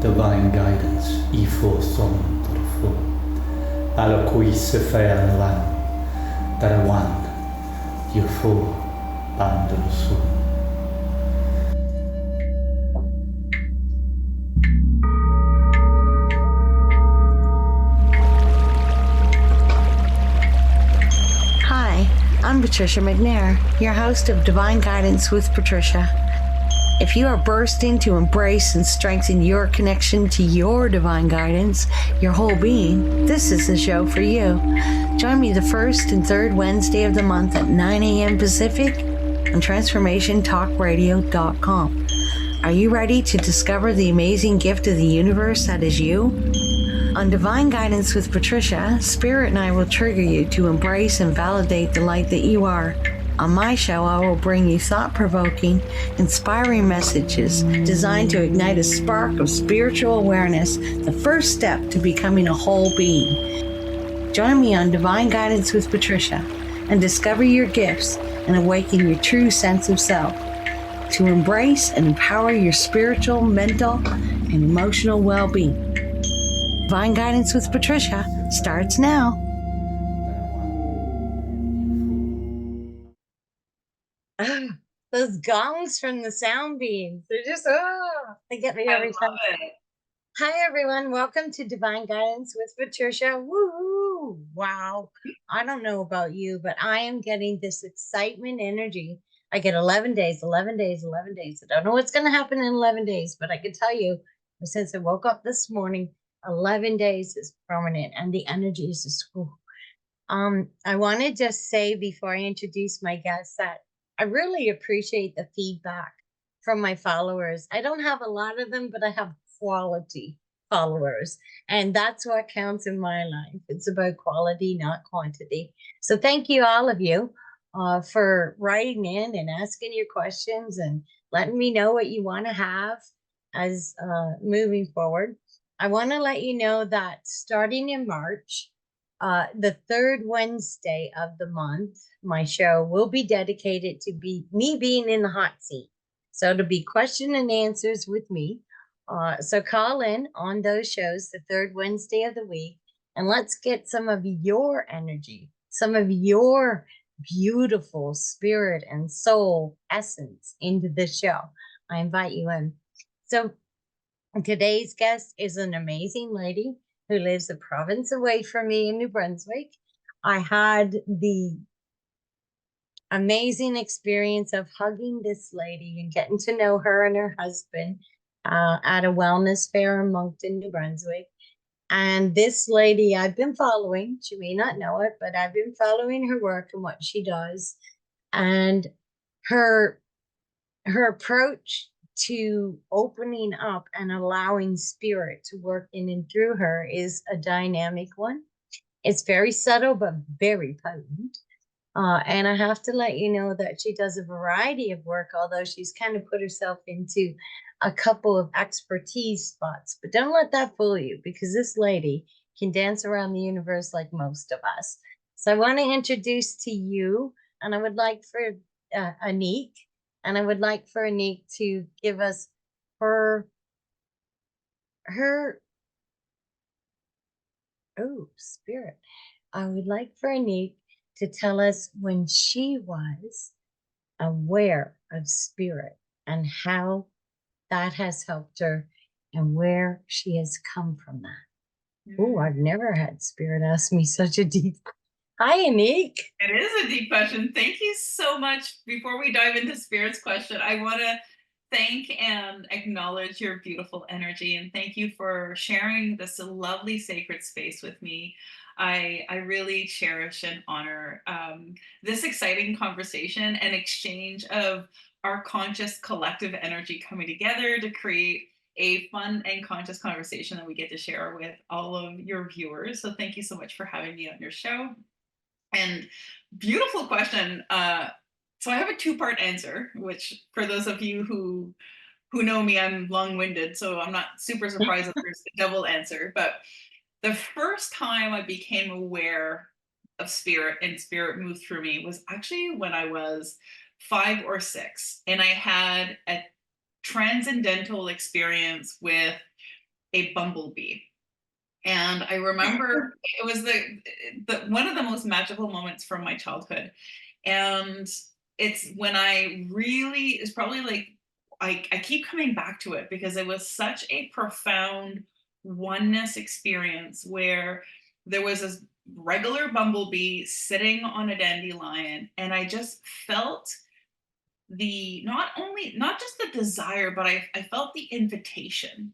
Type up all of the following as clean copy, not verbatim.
divine guidance i får som få. Alla qui se fär lan, där wan, you får bandel så. Hi, I'm Patricia McNair, your host of Divine Guidance with Patricia. If you are bursting to embrace and strengthen your connection to your divine guidance, your whole being, this is the show for you. Join me the first and third Wednesday of the month at 9 a.m. Pacific on transformationtalkradio.com. Are you ready to discover the amazing gift of the universe that is you? On Divine Guidance with Patricia, Spirit and I will trigger you to embrace and validate the light that you are. On my show, I will bring you thought-provoking, inspiring messages designed to ignite a spark of spiritual awareness, the first step to becoming a whole being. Join me on Divine Guidance with Patricia and discover your gifts and awaken your true sense of self to embrace and empower your spiritual, mental, and emotional well-being. Divine Guidance with Patricia starts now. Those gongs from the sound beams, they're just, they get me every time. Hi, everyone. Welcome to Divine Guidance with Patricia. Woo! Wow. I don't know about you, but I am getting this excitement energy. I get 11 days, 11 days, 11 days. I don't know what's going to happen in 11 days, but I can tell you, since I woke up this morning, 11 days is permanent, and the energy is just, I want to just say before I introduce my guests that I really appreciate the feedback from my followers. I don't have a lot of them, but I have quality followers. And that's what counts in my life. It's about quality, not quantity. So thank you, all of you, for writing in and asking your questions and letting me know what you want to have as moving forward. I want to let you know that starting in March, the third Wednesday of the month, my show will be dedicated to me being in the hot seat. So it'll be question and answers with me. So call in on those shows the third Wednesday of the week, and let's get some of your energy, some of your beautiful spirit and soul essence into the show. I invite you in. So today's guest is an amazing lady who lives a province away from me in New Brunswick. I had the amazing experience of hugging this lady and getting to know her and her husband at a wellness fair in Moncton, New Brunswick. And this lady I've been following, she may not know it, but I've been following her work and what she does. And her approach to opening up and allowing spirit to work in and through her is a dynamic one. It's very subtle, but very potent. And I have to let you know that she does a variety of work, although she's kind of put herself into a couple of expertise spots. But don't let that fool you, because this lady can dance around the universe like most of us. So I want to introduce to you, and I would like for Anik, and I would like for Anik to give us her spirit. I would like for Anik to tell us when she was aware of spirit and how that has helped her and where she has come from that. Oh, I've never had spirit ask me such a deep. Hi, Anik. It is a deep question. Thank you so much. Before we dive into Spirit's question, I want to thank and acknowledge your beautiful energy, and thank you for sharing this lovely sacred space with me. I really cherish and honor this exciting conversation and exchange of our conscious collective energy coming together to create a fun and conscious conversation that we get to share with all of your viewers. So thank you so much for having me on your show. And beautiful question. So I have a two-part answer, which for those of you who know me, I'm long-winded, so I'm not super surprised that there's a double answer. But the first time I became aware of spirit and spirit moved through me was actually when I was 5 or 6, and I had a transcendental experience with a bumblebee. And I remember it was the one of the most magical moments from my childhood. And it's when it's probably like, I keep coming back to it because it was such a profound oneness experience where there was this regular bumblebee sitting on a dandelion, and I just felt not just the desire, but I felt the invitation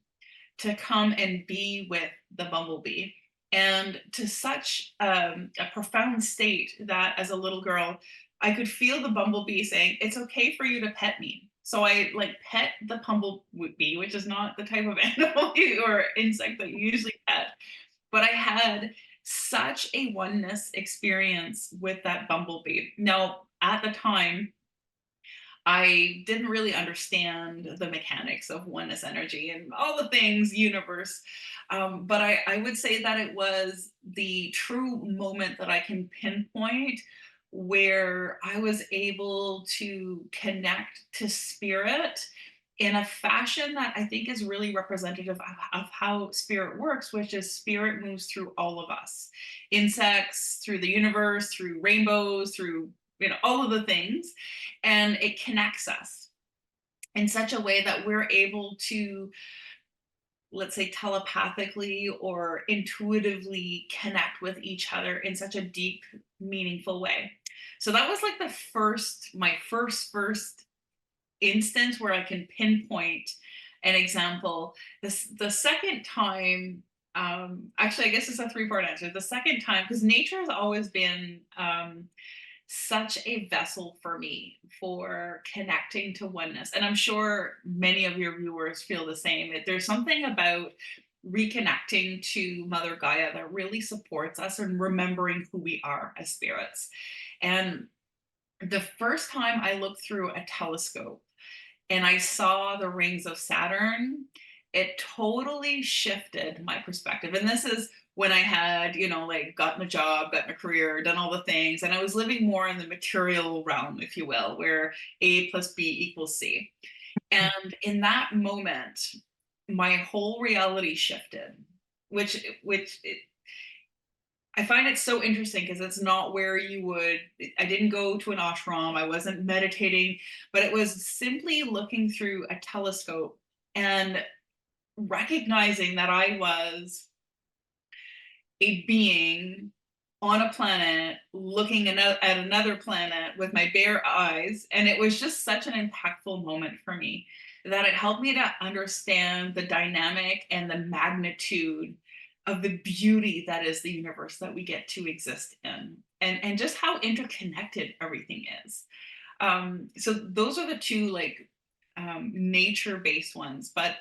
to come and be with the bumblebee, and to such a profound state that as a little girl, I could feel the bumblebee saying, "It's okay for you to pet me." So I like pet the bumblebee, which is not the type of animal or insect that you usually pet, but I had such a oneness experience with that bumblebee. Now, at the time, I didn't really understand the mechanics of oneness energy and all the things universe. But I would say that it was the true moment that I can pinpoint where I was able to connect to spirit in a fashion that I think is really representative of how spirit works, which is spirit moves through all of us, insects, through the universe, through rainbows, through all of the things, and it connects us in such a way that we're able to, let's say, telepathically or intuitively connect with each other in such a deep, meaningful way. So that was like my first instance where I can pinpoint an example. The second time, actually, I guess it's a three-part answer. The second time, because nature has always been such a vessel for me for connecting to oneness. And I'm sure many of your viewers feel the same. There's something about reconnecting to Mother Gaia that really supports us in remembering who we are as spirits. And the first time I looked through a telescope and I saw the rings of Saturn, it totally shifted my perspective. And this is when I had, like gotten a job, gotten a career, done all the things, and I was living more in the material realm, if you will, where A plus B equals C. And in that moment, my whole reality shifted, which I find it so interesting because it's not where I didn't go to an ashram, I wasn't meditating, but it was simply looking through a telescope and recognizing that I was a being on a planet looking at another planet with my bare eyes. And it was just such an impactful moment for me that it helped me to understand the dynamic and the magnitude of the beauty that is the universe that we get to exist in, and just how interconnected everything is. So those are the two nature-based ones. But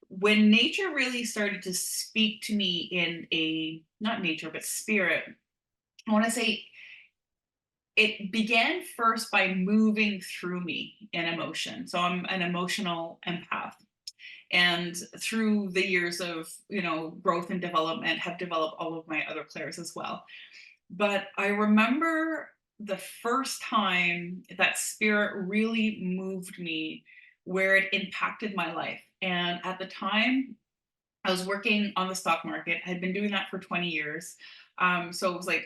when nature really started to speak to me in not nature, but spirit, I want to say it began first by moving through me in emotion. So I'm an emotional empath. And through the years of, growth and development, have developed all of my other clairs as well. But I remember the first time that spirit really moved me where it impacted my life. And at the time, I was working on the stock market. I had been doing that for 20 years. So it was like,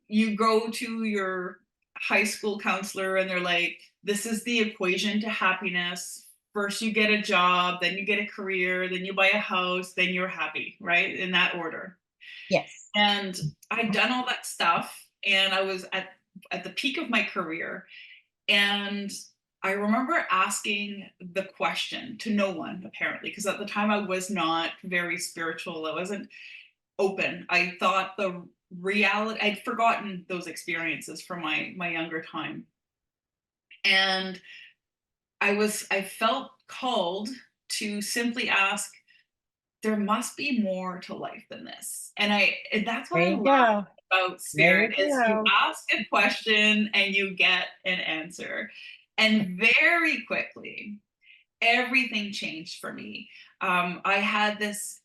you go to your high school counselor and they're like, this is the equation to happiness. First you get a job, then you get a career, then you buy a house, then you're happy, right? In that order. Yes. And I'd done all that stuff, and I was at the peak of my career. And I remember asking the question to no one, apparently, because at the time I was not very spiritual. I wasn't open. I thought the reality, I'd forgotten those experiences from my younger time. And I felt called to simply ask, there must be more to life than this. And that's what I love about spirit, is you ask a question and you get an answer. And very quickly, everything changed for me. I had this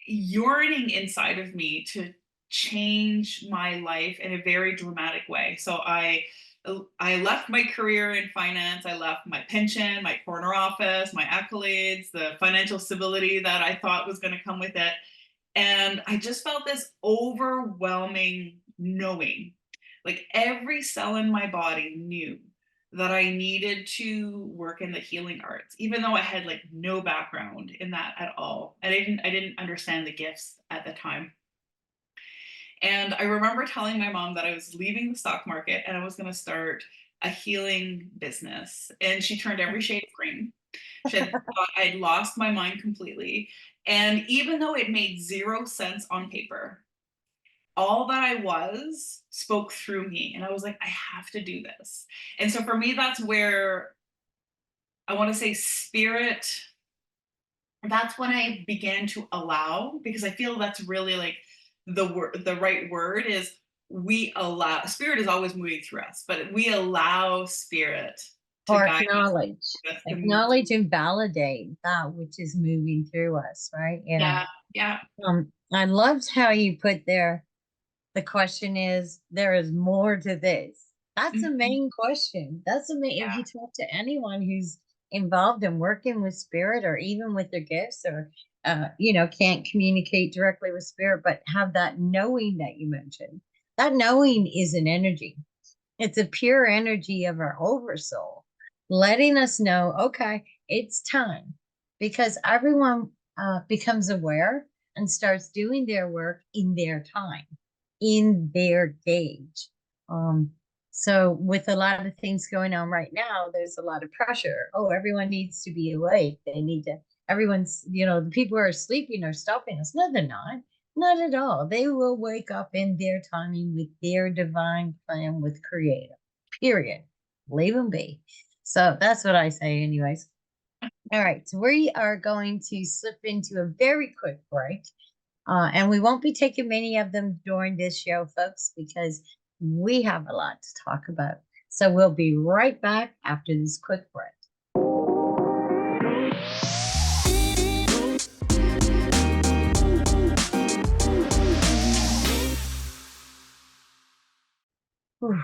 yearning inside of me to change my life in a very dramatic way. So I I left my career in finance. I left my pension, my corner office, my accolades, the financial stability that I thought was going to come with it. And I just felt this overwhelming knowing. Like every cell in my body knew that I needed to work in the healing arts, even though I had like no background in that at all. I didn't understand the gifts at the time. And I remember telling my mom that I was leaving the stock market and I was going to start a healing business. And she turned every shade of green. She had thought I'd lost my mind completely. And even though it made 0 sense on paper, all that I was spoke through me. And I was like, I have to do this. And so for me, that's where I want to say spirit, that's when I began to allow, because I feel that's really like the right word is we allow. Spirit is always moving through us, but we allow spirit to Or guide acknowledge, us. acknowledge and validate that which is moving through us, right? Yeah. I loved how you put there. The question is, there is more to this. That's the main question. That's the main. If you talk to anyone who's involved in working with spirit, or even with their gifts, or can't communicate directly with spirit, but have that knowing that you mentioned. That knowing is an energy. It's a pure energy of our oversoul, letting us know, okay, it's time, because everyone becomes aware and starts doing their work in their time, in their gauge. So with a lot of things going on right now, there's a lot of pressure. Oh, everyone needs to be awake. They need to, everyone's, the people who are sleeping are stopping us. No, they're not. Not at all. They will wake up in their timing with their divine plan with Creator, period. Leave them be. So that's what I say anyways. All right, so we are going to slip into a very quick break. And we won't be taking many of them during this show, folks, because we have a lot to talk about. So we'll be right back after this quick break. Whew.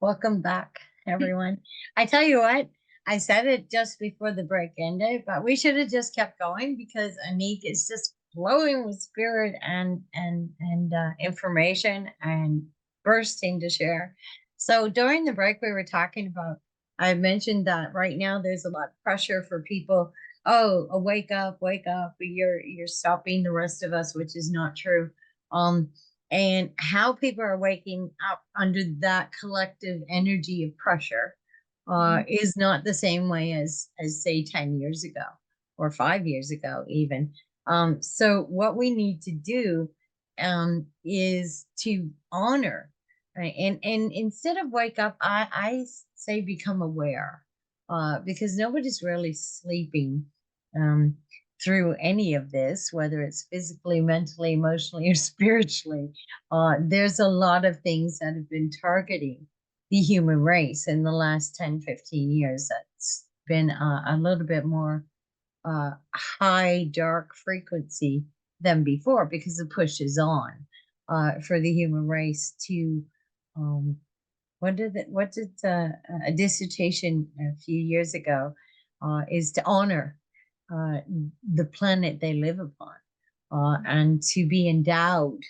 Welcome back, everyone. I tell you what, I said it just before the break ended, but we should have just kept going, because Anik is just flowing with spirit and information and bursting to share. So during the break, we were talking about, I mentioned that right now there's a lot of pressure for people. Oh, wake up, you're stopping the rest of us, which is not true. And how people are waking up under that collective energy of pressure is not the same way as say 10 years ago or 5 years ago even. So what we need to do is to honor, right? And instead of wake up, I say become aware, because nobody's really sleeping through any of this, whether it's physically, mentally, emotionally, or spiritually. There's a lot of things that have been targeting the human race in the last 10, 15 years. That's been a little bit more high dark frequency than before, because the push is on for the human race to what did a dissertation a few years ago is to honor the planet they live upon, and to be endowed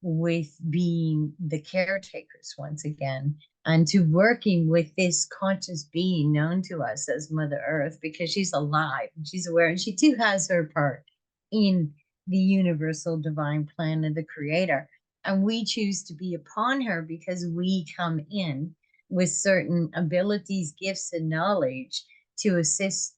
with being the caretakers once again, and to working with this conscious being known to us as Mother Earth, because she's alive and she's aware, and she too has her part in the universal divine plan of the Creator. And we choose to be upon her because we come in with certain abilities, gifts, and knowledge to assist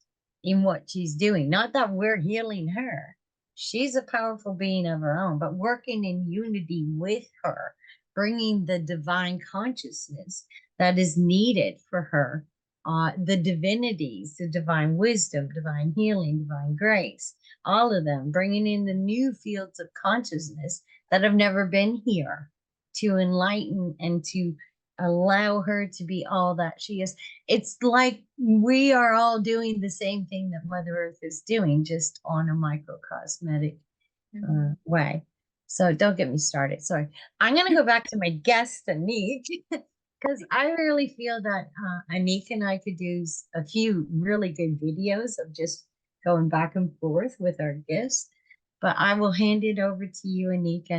in what she's doing. Not that we're healing her. She's a powerful being of her own, but working in unity with her, bringing the divine consciousness that is needed for her, the divinities, the divine wisdom, divine healing, divine grace, all of them, bringing in the new fields of consciousness that have never been here to enlighten and to allow her to be all that she is. It's like we are all doing the same thing that Mother Earth is doing, just on a microcosmetic way. So don't get me started. Sorry. I'm going to go back to my guest, Anik. Because I really feel that Anik and I could do a few really good videos of just going back and forth with our guests. But I will hand it over to you, Anik,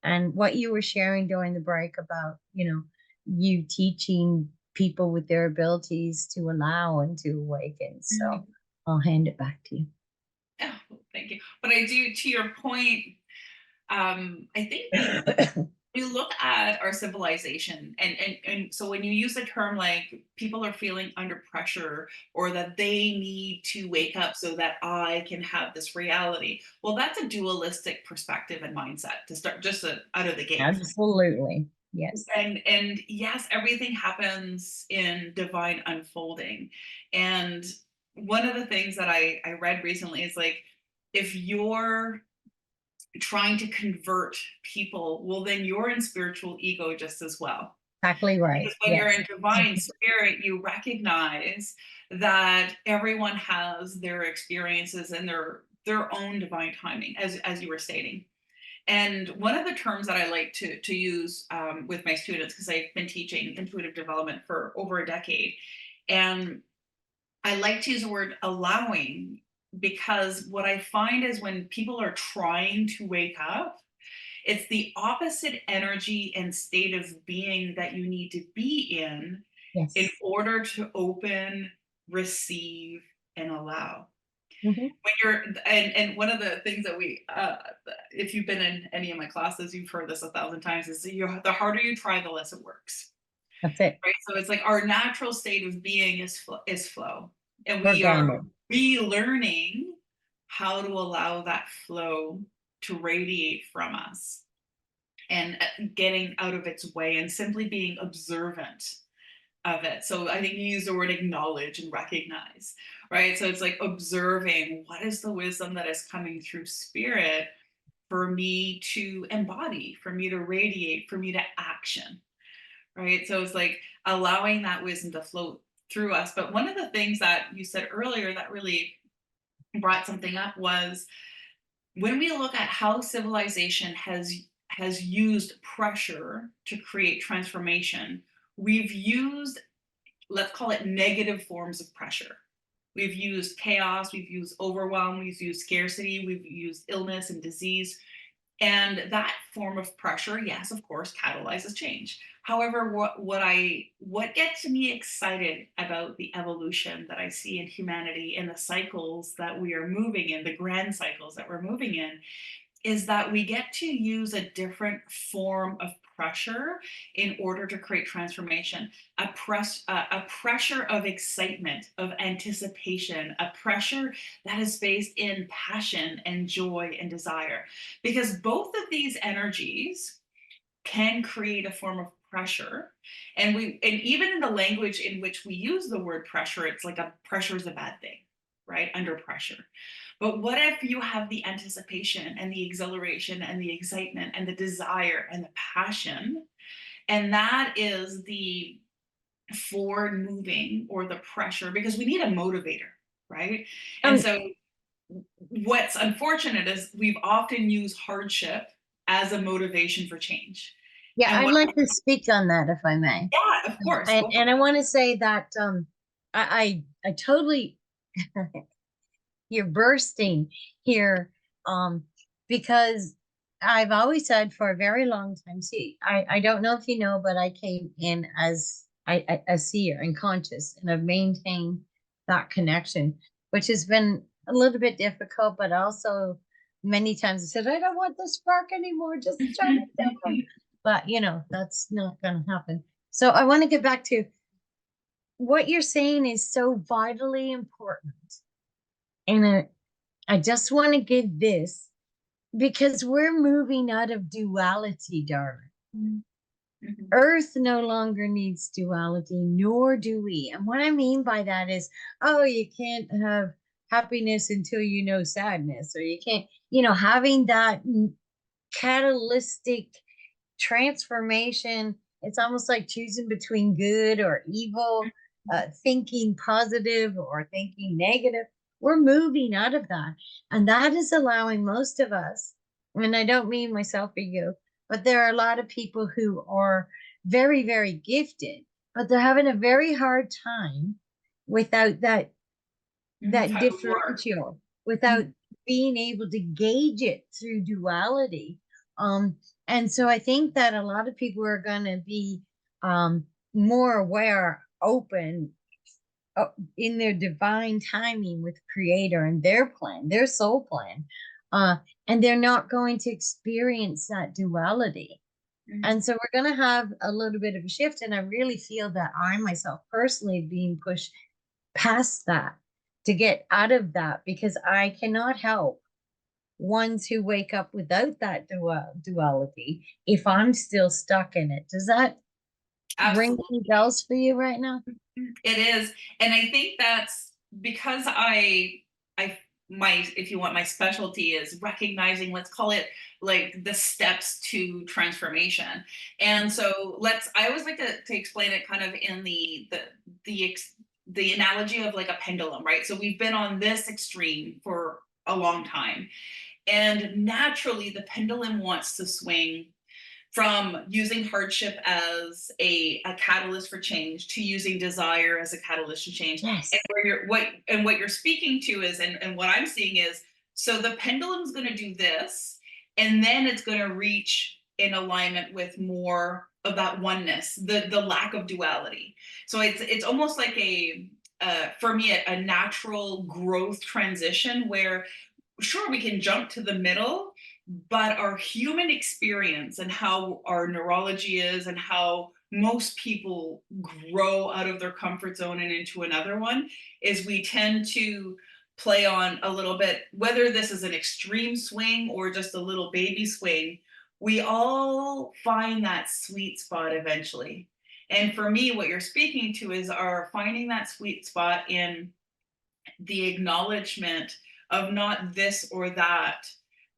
and what you were sharing during the break about, you teaching people with their abilities to allow and to awaken. So I'll hand it back to you. Oh, thank you. But I do, to your point, I think you look at our civilization, and so when you use the term like people are feeling under pressure or that they need to wake up so that I can have this reality, well, that's a dualistic perspective and mindset to start just out of the gate. Absolutely. Yes. And yes, everything happens in divine unfolding. And one of the things that I read recently is like, if you're trying to convert people, well, then you're in spiritual ego just as well. Exactly right. Because when you're in divine spirit, you recognize that everyone has their experiences and their own divine timing, as you were stating. And one of the terms that I like to use with my students, because I've been teaching intuitive development for over a decade, and I like to use the word allowing, because what I find is when people are trying to wake up, it's the opposite energy and state of being that you need to be in order to open, receive, and allow. When you're and one of the things that we if you've been in any of my classes, you've heard this 1,000 times, is the harder you try, the less it works. That's it. Right? So it's like our natural state of being is flow. And we are relearning how to allow that flow to radiate from us and getting out of its way and simply being observant of it. So I think you use the word acknowledge and recognize, right? So it's like observing, what is the wisdom that is coming through spirit for me to embody, for me to radiate, for me to action, right? So it's like allowing that wisdom to flow through us. But one of the things that you said earlier that really brought something up was when we look at how civilization has used pressure to create transformation, we've used, let's call it, negative forms of pressure. We've used chaos, we've used overwhelm, we've used scarcity, we've used illness and disease. And that form of pressure, yes, of course, catalyzes change. However, what gets me excited about the evolution that I see in humanity and the cycles that we are moving in, the grand cycles that we're moving in, is that we get to use a different form of pressure in order to create transformation, a pressure of excitement, of anticipation, a pressure that is based in passion and joy and desire. Because both of these energies can create a form of pressure. And even in the language in which we use the word pressure, it's like pressure is a bad thing, right? Under pressure. But what if you have the anticipation and the exhilaration and the excitement and the desire and the passion, and that is the forward moving or the pressure, because we need a motivator, right? And so what's unfortunate is we've often used hardship as a motivation for change. Yeah, I'd like to speak on that, if I may. Yeah, of course. And I want to say that I totally you're bursting here, because I've always said for a very long time, see, I don't know if you know, but I came in as a seer and conscious, and I've maintained that connection, which has been a little bit difficult, but also many times I said, I don't want the spark anymore, just turn it down. But that's not going to happen. So I want to get back to what you're saying is so vitally important. And I just want to give this, because we're moving out of duality, darling. Mm-hmm. Earth no longer needs duality, nor do we. And what I mean by that is, you can't have happiness until you know sadness, or you can't, having that catalytic transformation. It's almost like choosing between good or evil, thinking positive or thinking negative. We're moving out of that. And that is allowing most of us, and I don't mean myself or you, but there are a lot of people who are very, very gifted, but they're having a very hard time without that differential, without being able to gauge it through duality. And so I think that a lot of people are going to be more aware, open in their divine timing with Creator and their plan, their soul plan. And they're not going to experience that duality. And so we're going to have a little bit of a shift. And I really feel that I myself personally being pushed past that, to get out of that, because I cannot help ones who wake up without that duality if I'm still stuck in it. Does that ring any bells for you right now? It is. And I think that's because if you want, my specialty is recognizing, let's call it like the steps to transformation. And so I always like to explain it kind of in the analogy of like a pendulum, right? So we've been on this extreme for a long time, and naturally the pendulum wants to swing from using hardship as a catalyst for change to using desire as a catalyst to change. Yes. And what you're speaking to is, and what I'm seeing is, so the pendulum's going to do this, and then it's going to reach in alignment with more of that oneness, the lack of duality. So it's almost like for me, a natural growth transition where, sure, we can jump to the middle, but our human experience and how our neurology is and how most people grow out of their comfort zone and into another one is we tend to play on a little bit, whether this is an extreme swing or just a little baby swing, we all find that sweet spot eventually. And for me, what you're speaking to is finding that sweet spot in the acknowledgement of not this or that,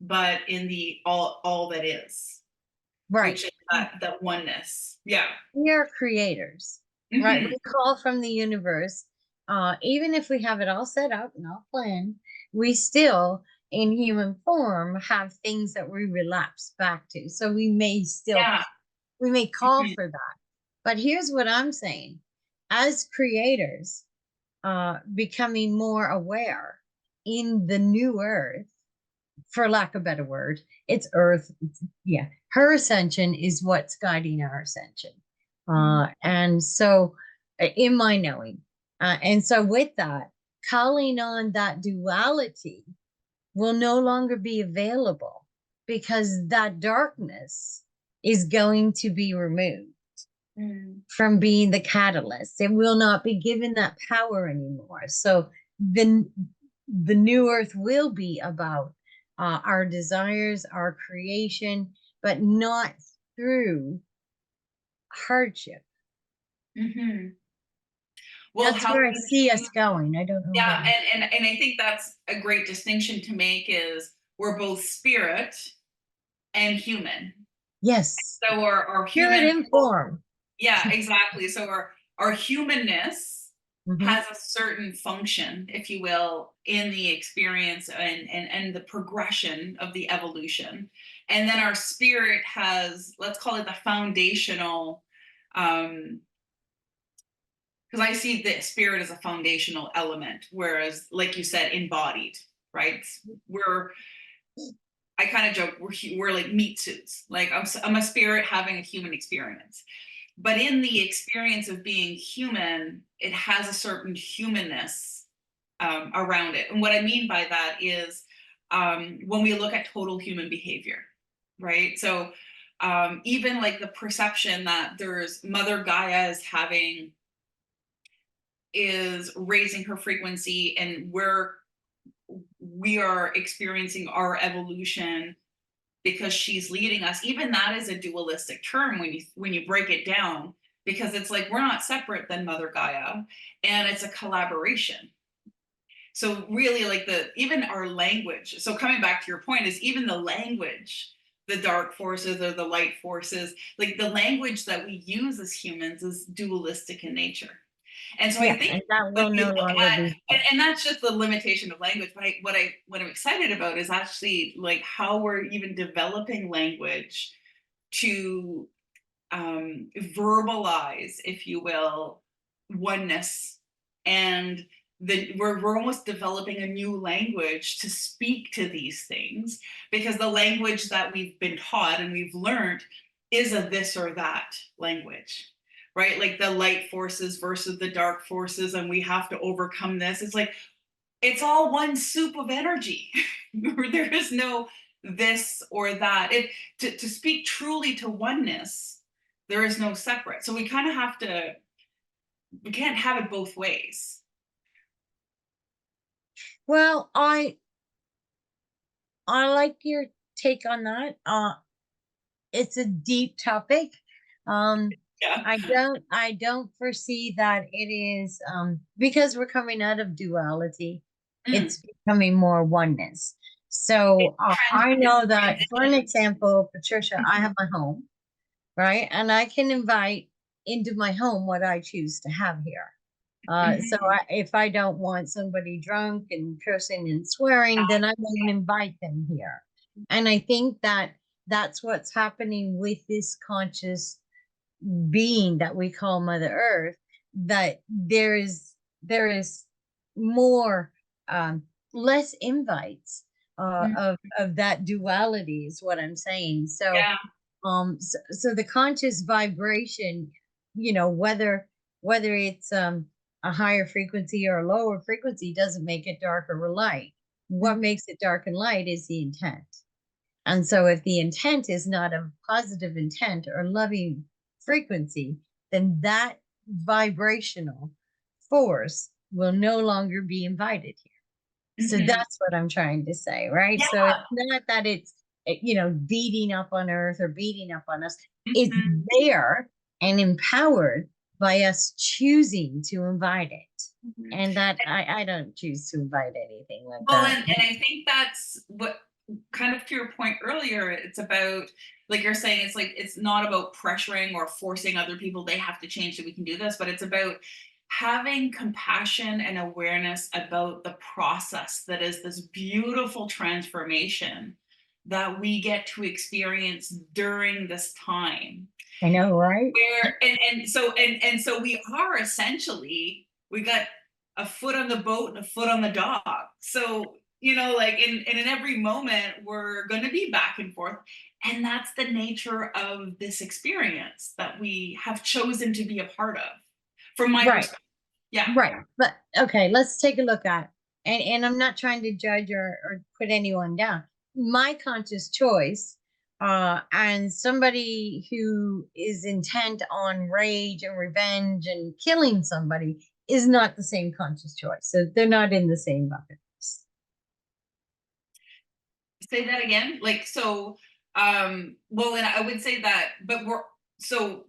but in the all that is, right? Which is that oneness. Yeah, we are creators, right? We call from the universe. Even if we have it all set up and all planned, we still, in human form, have things that we relapse back to. So we may still, we may call for that. But here's what I'm saying: as creators, becoming more aware in the new earth, for lack of a better word, it's earth. Yeah. Her ascension is what's guiding our ascension. And so in my knowing, and so with that, calling on that duality will no longer be available, because that darkness is going to be removed from being the catalyst. It will not be given that power anymore. So the new earth will be about our desires, our creation, but not through hardship. Well, that's where I see us going. I don't know. Yeah, and I think that's a great distinction to make, is we're both spirit and human. Yes. So our spirit in form. Yeah, exactly. So our humanness has a certain function, if you will, in the experience and the progression of the evolution. And then our spirit has, let's call it the foundational, because I see the spirit as a foundational element, whereas, like you said, embodied, right? I kind of joke, we're like meat suits. Like I'm a spirit having a human experience. But in the experience of being human, it has a certain humanness around it. And what I mean by that is when we look at total human behavior, right? So even like the perception that there's Mother Gaia is raising her frequency, and we are experiencing our evolution because she's leading us. Even that is a dualistic term when you break it down, because it's like we're not separate than Mother Gaia, and it's a collaboration. So really, like even our language, so coming back to your point, is even the language, the dark forces or the light forces, like the language that we use as humans is dualistic in nature. And so I think that will no longer be, and that's just the limitation of language. But what I'm excited about is actually like how we're even developing language to verbalize, if you will, oneness, and we're almost developing a new language to speak to these things, because the language that we've been taught and we've learned is a this or that language, right? Like the light forces versus the dark forces, and we have to overcome this. It's like, it's all one soup of energy. There is no this or that. To speak truly to oneness, there is no separate. So we kind of have to, we can't have it both ways. Well, I like your take on that. It's a deep topic. Yeah. I don't foresee that it is, because we're coming out of duality, it's becoming more oneness. So I know that, for an example, Patricia, I have my home, right? And I can invite into my home what I choose to have here. So if I don't want somebody drunk and cursing and swearing, then I won't invite them here. And I think that that's what's happening with this conscious being that we call Mother Earth, that there is more, less invites of that duality is what I'm saying. So Yeah. so the conscious vibration, you know, whether it's a higher frequency or a lower frequency, doesn't make it dark or light. What makes it dark and light is the intent. And so if the intent is not a positive intent or loving frequency, then that vibrational force will no longer be invited here. So that's what I'm trying to say, right? Yeah. So it's not that it's, you know, beating up on Earth or beating up on us. It's there and empowered by us choosing to invite it. And that I don't choose to invite anything like that. And I think that's what, kind of to your point earlier, it's about, like you're saying, it's like, it's not about pressuring or forcing other people, they have to change so we can do this, but it's about having compassion and awareness about the process that is this beautiful transformation that we get to experience during this time. I know, right? Where and so we are essentially, we got a foot on the boat and a foot on the dock. So, you know, like in every moment we're going to be back and forth, and that's the nature of this experience that we have chosen to be a part of, from my perspective. Yeah. Right. But okay, let's take a look at, and I'm not trying to judge or put anyone down. My conscious choice, and somebody who is intent on rage and revenge and killing somebody is not the same conscious choice. So they're not in the same bucket. Say that again. Like, so, well, and I would say that, but so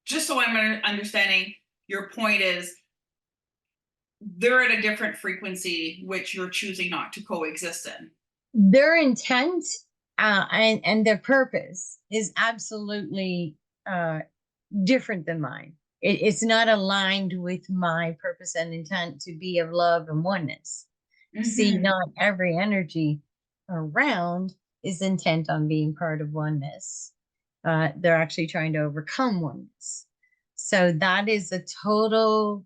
just so I'm understanding, your point is they're at a different frequency, which you're choosing not to coexist in. Their intent and their purpose is absolutely different than mine. It's not aligned with my purpose and intent to be of love and oneness. See, not every energy around is intent on being part of oneness. They're actually trying to overcome oneness. So that is a total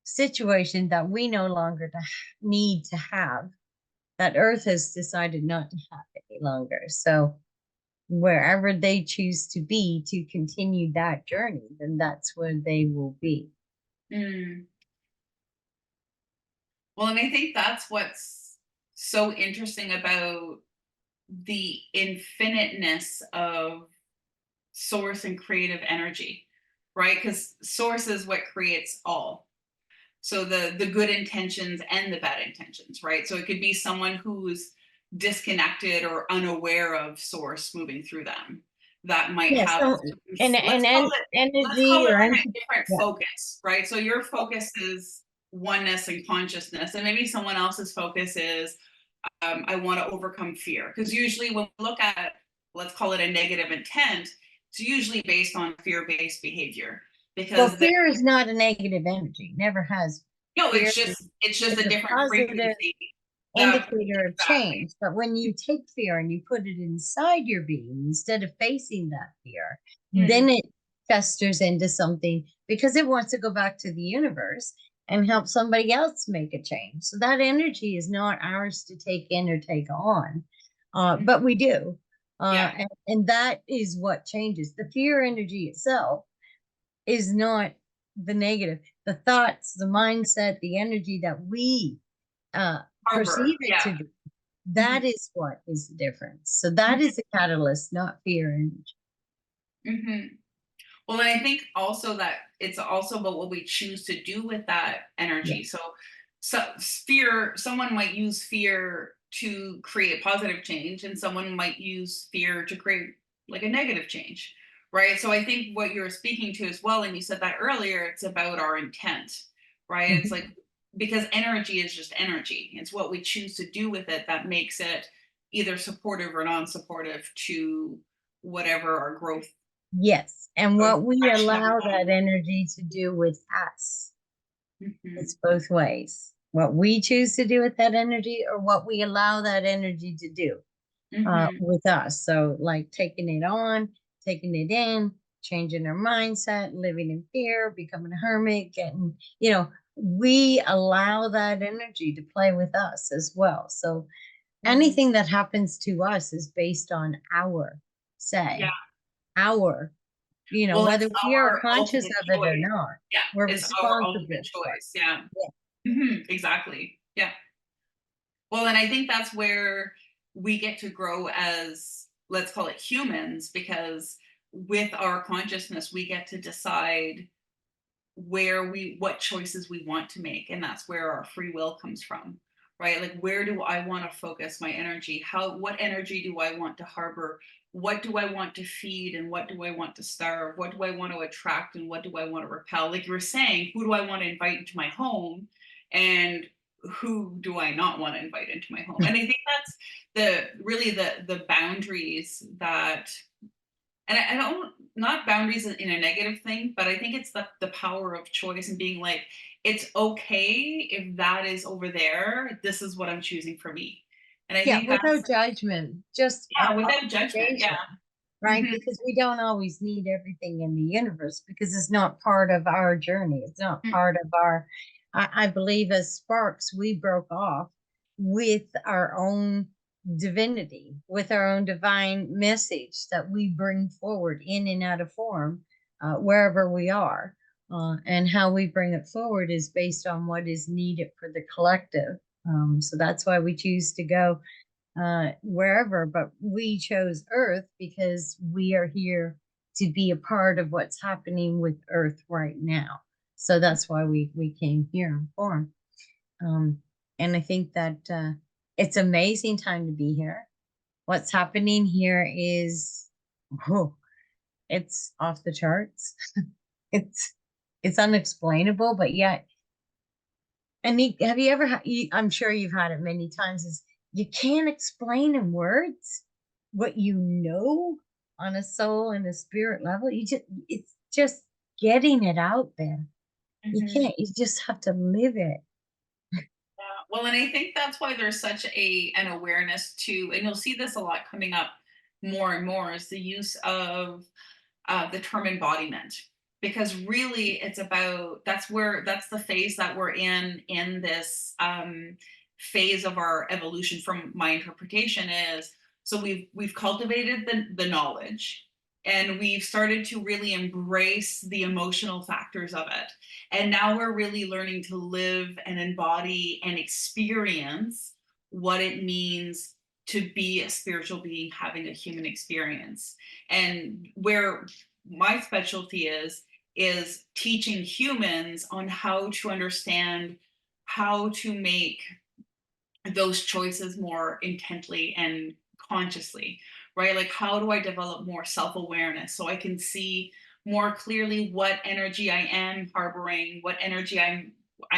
situation that we no longer need to have, that Earth has decided not to have any longer. So wherever they choose to be to continue that journey, then that's where they will be. Well, and I think that's what's so interesting about the infiniteness of source and creative energy, right? Because source is what creates all. So the good intentions and the bad intentions, right? So it could be someone who's disconnected or unaware of source moving through them, that might have energy or a different focus, right? So your focus is oneness and consciousness, and maybe someone else's focus is I want to overcome fear. Because usually when we look at, let's call it a negative intent, it's usually based on fear-based behavior. Because fear is not a negative energy, never has. No, it's just a different frequency indicator of change. But when you take fear and you put it inside your being instead of facing that fear, then festers into something because it wants to go back to the universe and help somebody else make a change. So that energy is not ours to take in or take on, but we do. And that is what changes. The fear energy itself is not the negative. The thoughts, the mindset, the energy that we perceive it to be, that is what is the difference. So that is the catalyst, not fear energy. Well, and I think also that it's also about what we choose to do with that energy. So fear, someone might use fear to create positive change, and someone might use fear to create like a negative change, right? So I think what you're speaking to as well, and you said that earlier, it's about our intent, right? It's like, because energy is just energy. It's what we choose to do with it that makes it either supportive or non-supportive to whatever our growth. Yes. And what we allow that energy to do with us. It's both ways. What we choose to do with that energy, or what we allow that energy to do with us. So like taking it on, taking it in, changing our mindset, living in fear, becoming a hermit, getting, we allow that energy to play with us as well. So anything that happens to us is based on our say, our, well, whether we are conscious of it or not. We're it's our responsible ultimate for choice. Exactly. Well, and I think that's where we get to grow as, let's call it humans, because with our consciousness, we get to decide what choices we want to make. And that's where our free will comes from, right? Like, where do I want to focus my energy? What energy do I want to harbor? What do I want to feed, and what do I want to starve? What do I want to attract, and what do I want to repel? Like you were saying, who do I want to invite into my home, and who do I not want to invite into my home? And I think that's the boundaries that, and I don't, not boundaries in a negative thing, but I think it's the power of choice, and being like, it's okay if that is over there. This is what I'm choosing for me. And I think without judgment, just without judgment, right? Because we don't always need everything in the universe, because it's not part of our journey. It's not part of our, I believe as sparks, we broke off with our own divinity, with our own divine message that we bring forward in and out of form, wherever we are. And how we bring it forward is based on what is needed for the collective. So that's why we choose to go wherever, but we chose Earth because we are here to be a part of what's happening with Earth right now. So that's why we came here in form. And I think that it's an amazing time to be here. What's happening here is, it's off the charts. It's unexplainable, but yet, Anik, have you ever I'm sure you've had it many times, is you can't explain in words what you know on a soul and a spirit level. It's just getting it out there. You just have to live it. Well, and I think that's why there's such an awareness to, and you'll see this a lot coming up more and more, is the use of the term embodiment. Because really it's about, that's the phase that we're in this phase of our evolution, from my interpretation is, so we've cultivated the knowledge, and we've started to really embrace the emotional factors of it. And now we're really learning to live and embody and experience what it means to be a spiritual being having a human experience. And where my specialty is teaching humans on how to understand how to make those choices more intently and consciously, right? Like, how do I develop more self-awareness so I can see more clearly what energy I am harboring, what energy I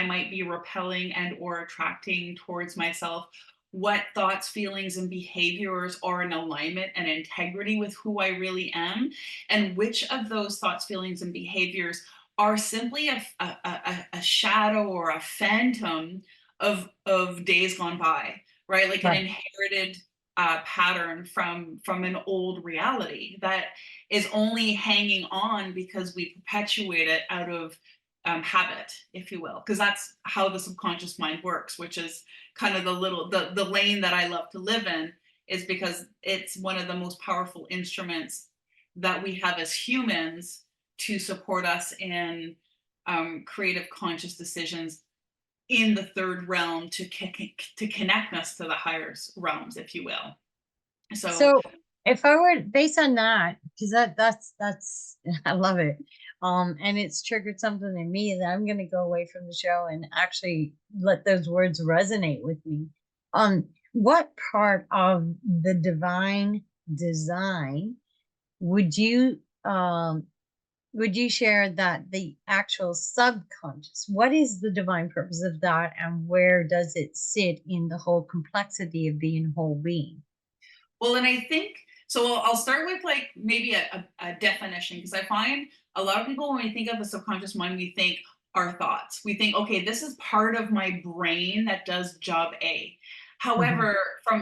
might be repelling and or attracting towards myself, what thoughts, feelings, and behaviors are in alignment and integrity with who I really am, and which of those thoughts, feelings, and behaviors are simply a shadow or a phantom of days gone by, right? Like an inherited pattern from an old reality that is only hanging on because we perpetuate it out of habit, if you will, because that's how the subconscious mind works, which is kind of the lane that I love to live in, is because it's one of the most powerful instruments that we have as humans to support us in creative conscious decisions in the third realm to connect us to the higher realms, if you will. So if I were based on that, because that's I love it. And it's triggered something in me that I'm gonna go away from the show and actually let those words resonate with me. What part of the divine design would you share that the actual subconscious, what is the divine purpose of that, and where does it sit in the whole complexity of being a whole being? Well, and I think so. I'll start with like maybe a definition, because I find a lot of people, when we think of the subconscious mind, we think our thoughts. We think, okay, this is part of my brain that does job A. However,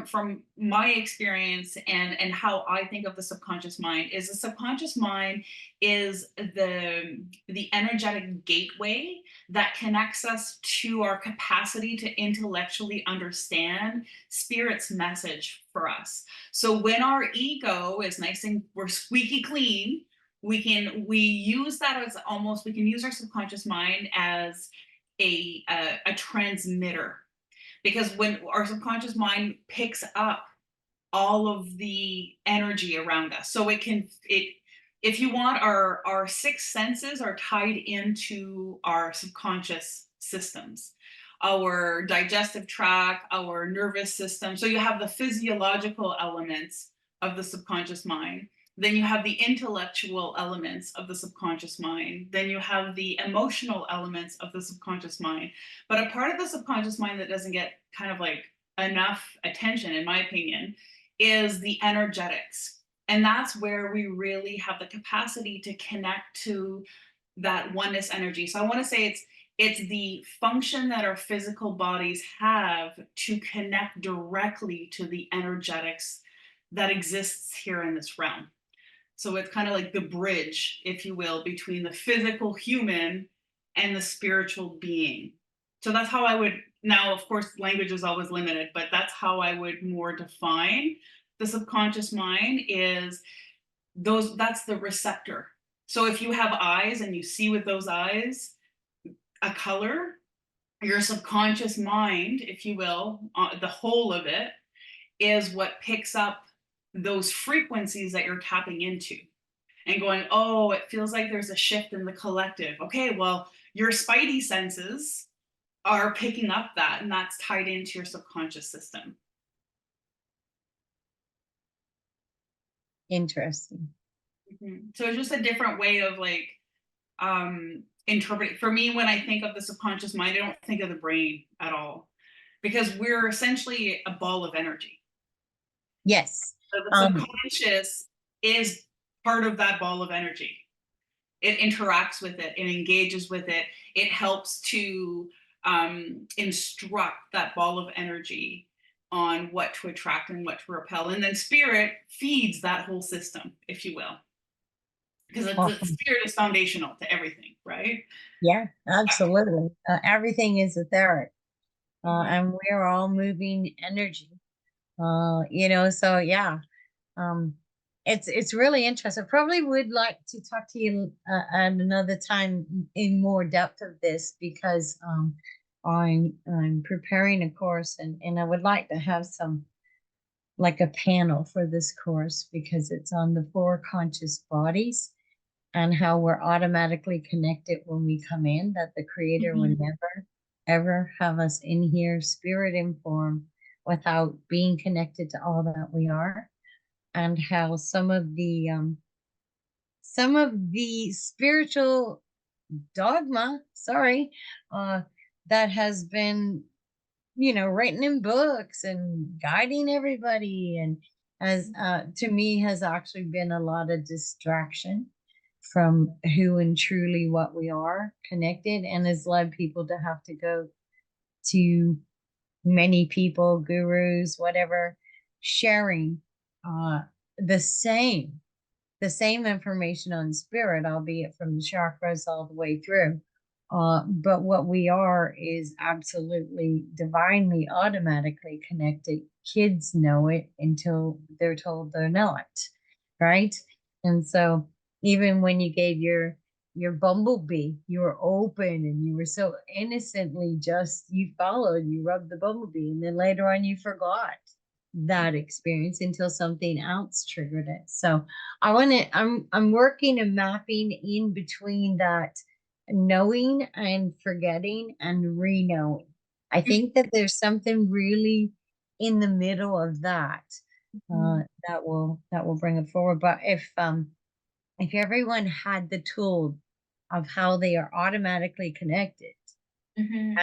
from my experience and how I think of the subconscious mind, is the subconscious mind is the energetic gateway that connects us to our capacity to intellectually understand spirit's message for us. So when our ego is nice and we're squeaky clean, we use that as almost, we can use our subconscious mind as a transmitter, because when our subconscious mind picks up all of the energy around us, so if you want, our six senses are tied into our subconscious systems, our digestive tract, our nervous system. So you have the physiological elements of the subconscious mind, then you have the intellectual elements of the subconscious mind, then you have the emotional elements of the subconscious mind. But a part of the subconscious mind that doesn't get kind of like enough attention, in my opinion, is the energetics. And that's where we really have the capacity to connect to that oneness energy. So I want to say it's the function that our physical bodies have to connect directly to the energetics that exists here in this realm. So it's kind of like the bridge, if you will, between the physical human and the spiritual being. So that's how I would, now of course language is always limited, but that's how I would more define the subconscious mind, is that's the receptor. So if you have eyes and you see with those eyes a color, your subconscious mind, if you will, the whole of it, is what picks up those frequencies that you're tapping into and going, oh, it feels like there's a shift in the collective. Okay, well, your spidey senses are picking up that, and that's tied into your subconscious system. Interesting. So it's just a different way of like interpreting. For me, when I think of the subconscious mind, I don't think of the brain at all, because we're essentially a ball of energy. Yes. So the subconscious is part of that ball of energy. It interacts with it, it engages with it, it helps to instruct that ball of energy on what to attract and what to repel. And then spirit feeds that whole system, if you will. Because spirit is foundational to everything, right? Yeah, absolutely. Everything is etheric. And we're all moving energy. So yeah. It's really interesting. I probably would like to talk to you at another time in more depth of this, because I'm preparing a course, and I would like to have some, like a panel for this course, because it's on the 4 conscious bodies and how we're automatically connected when we come in, that the creator would never ever have us in here spirit informed without being connected to all that we are, and how some of the spiritual dogma, that has been, written in books and guiding everybody, and has to me has actually been a lot of distraction from who and truly what we are connected, and has led people to have to go to many people, gurus, whatever, sharing the same information on spirit, albeit from the chakras all the way through. But what we are is absolutely divinely automatically connected. Kids know it until they're told they're not, right? And so even when you gave your bumblebee, you were open and you were so innocently just, you followed, you rubbed the bumblebee, and then later on you forgot that experience until something else triggered it. So I'm working and mapping in between that knowing and forgetting and re-knowing. I think that there's something really in the middle of that that will bring it forward. But if everyone had the tool of how they are automatically connected and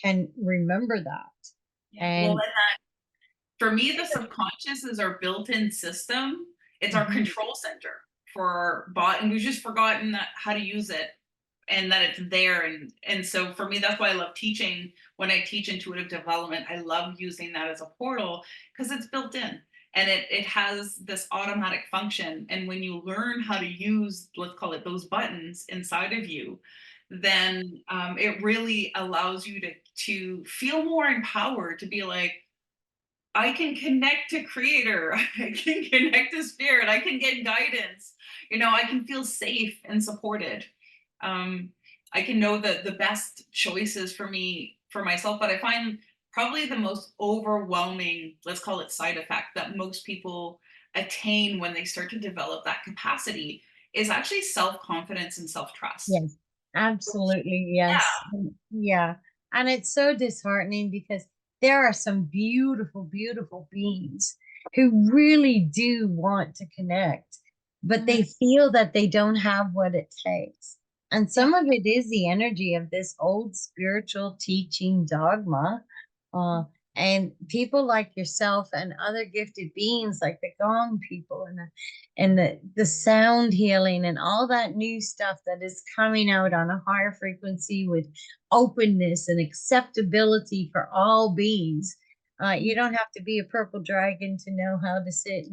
can remember that. Yeah. Well, for me, the subconscious is our built-in system. It's our control center for our body, and we've just forgotten how to use it, and that it's there. And so for me, that's why I love teaching. When I teach intuitive development, I love using that as a portal because it's built in and it has this automatic function. And when you learn how to use, let's call it, those buttons inside of you, then it really allows you to feel more empowered, to be like, I can connect to creator, I can connect to spirit, I can get guidance, I can feel safe and supported. I can know the best choices for myself, but I find probably the most overwhelming, let's call it, side effect that most people attain when they start to develop that capacity is actually self-confidence and self-trust. Yes, absolutely. Yes. Yeah. And it's so disheartening because there are some beautiful, beautiful beings who really do want to connect, but they feel that they don't have what it takes. And some of it is the energy of this old spiritual teaching dogma. And people like yourself and other gifted beings like the gong people and the sound healing and all that new stuff that is coming out on a higher frequency with openness and acceptability for all beings. You don't have to be a purple dragon to know how to sit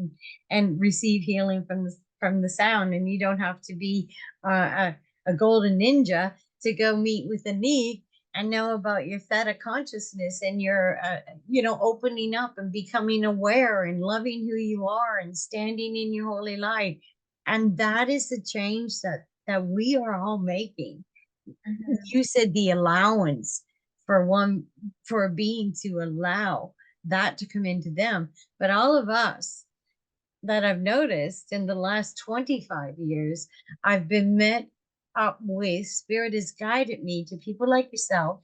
and receive healing from the sound, and you don't have to be a golden ninja to go meet with Anik and know about your theta consciousness and your opening up and becoming aware and loving who you are and standing in your holy light. And that is the change that we are all making. You said the allowance for a being to allow that to come into them, but all of us that I've noticed in the last 25 years, I've been met up with, spirit has guided me to people like yourself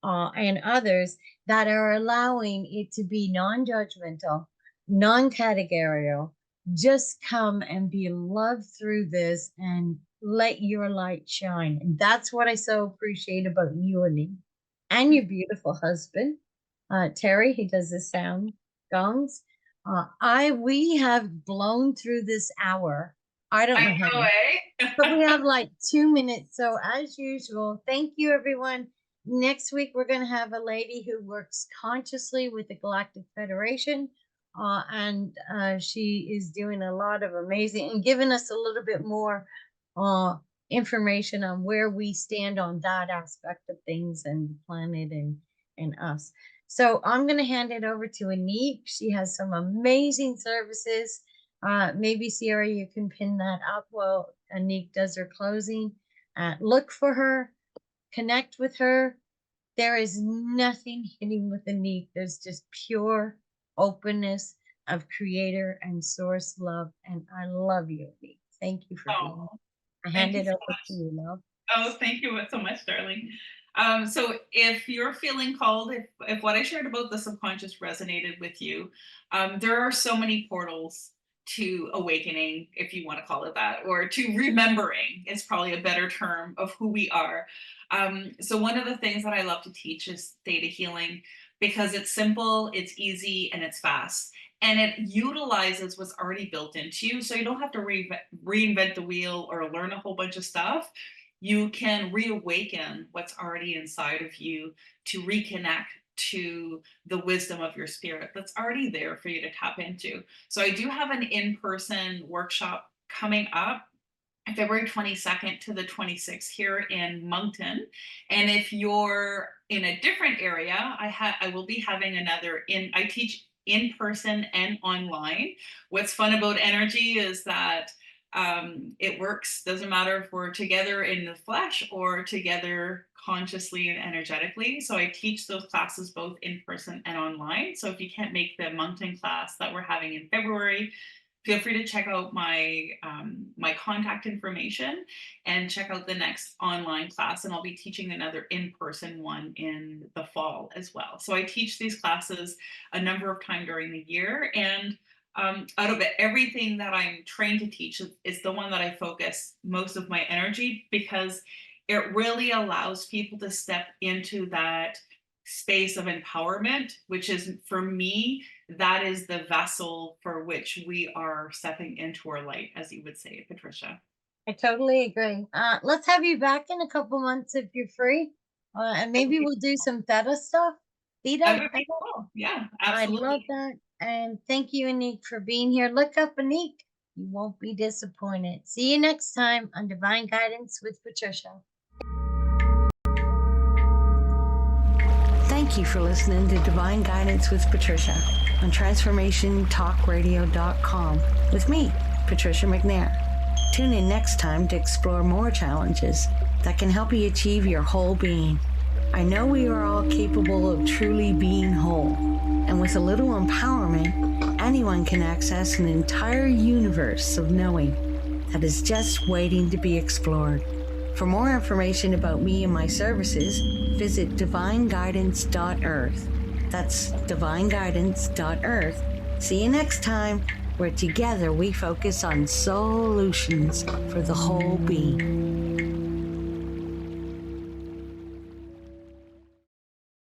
and others that are allowing it to be non-judgmental, non-categorical. Just come and be loved through this and let your light shine. And that's what I so appreciate about you, Anik, and your beautiful husband, Terry. He does the sound gongs. We have blown through this hour. I don't know how, but we have like 2 minutes. So as usual, thank you, everyone. Next week, we're going to have a lady who works consciously with the Galactic Federation. And she is doing a lot of amazing and giving us a little bit more information on where we stand on that aspect of things and the planet and us. So I'm going to hand it over to Anik. She has some amazing services. Maybe, Sierra, you can pin that up while Anik does her closing. Look for her, connect with her. There is nothing hidden with Anik. There's just pure openness of creator and source love. And I love you, Anik. Thank you for being here. I hand it over to you, love. Oh, thank you so much, darling. So if you're feeling called, if what I shared about the subconscious resonated with you, there are so many portals to awakening, if you want to call it that, or to remembering is probably a better term of who we are. So one of the things that I love to teach is theta healing because it's simple, it's easy, and it's fast. And it utilizes what's already built into you. So you don't have to reinvent the wheel or learn a whole bunch of stuff. You can reawaken what's already inside of you to reconnect to the wisdom of your spirit that's already there for you to tap into. So I do have an in-person workshop coming up February 22nd to the 26th here in Moncton. And if you're in a different area, I will be having another I teach in person and online. What's fun about energy is that it works, doesn't matter if we're together in the flesh or together consciously and energetically. So I teach those classes both in person and online. So if you can't make the Moncton class that we're having in February, feel free to check out my my contact information and check out the next online class. And I'll be teaching another in-person one in the fall as well. So I teach these classes a number of times during the year. And out of it, everything that I'm trained to teach is the one that I focus most of my energy, because it really allows people to step into that space of empowerment, which is, for me, that is the vessel for which we are stepping into our light, as you would say, Patricia. I totally agree. Let's have you back in a couple months if you're free, and maybe we'll do some theta stuff. Theta, That would be cool. Yeah, absolutely. I love that. And thank you, Anik, for being here. Look up Anik. You won't be disappointed. See you next time on Divine Guidance with Patricia. Thank you for listening to Divine Guidance with Patricia on TransformationTalkRadio.com with me, Patricia McNair. Tune in next time to explore more challenges that can help you achieve your whole being. I know we are all capable of truly being whole, and with a little empowerment, anyone can access an entire universe of knowing that is just waiting to be explored. For more information about me and my services, visit divineguidance.earth. That's divineguidance.earth. See you next time, where together we focus on solutions for the whole being.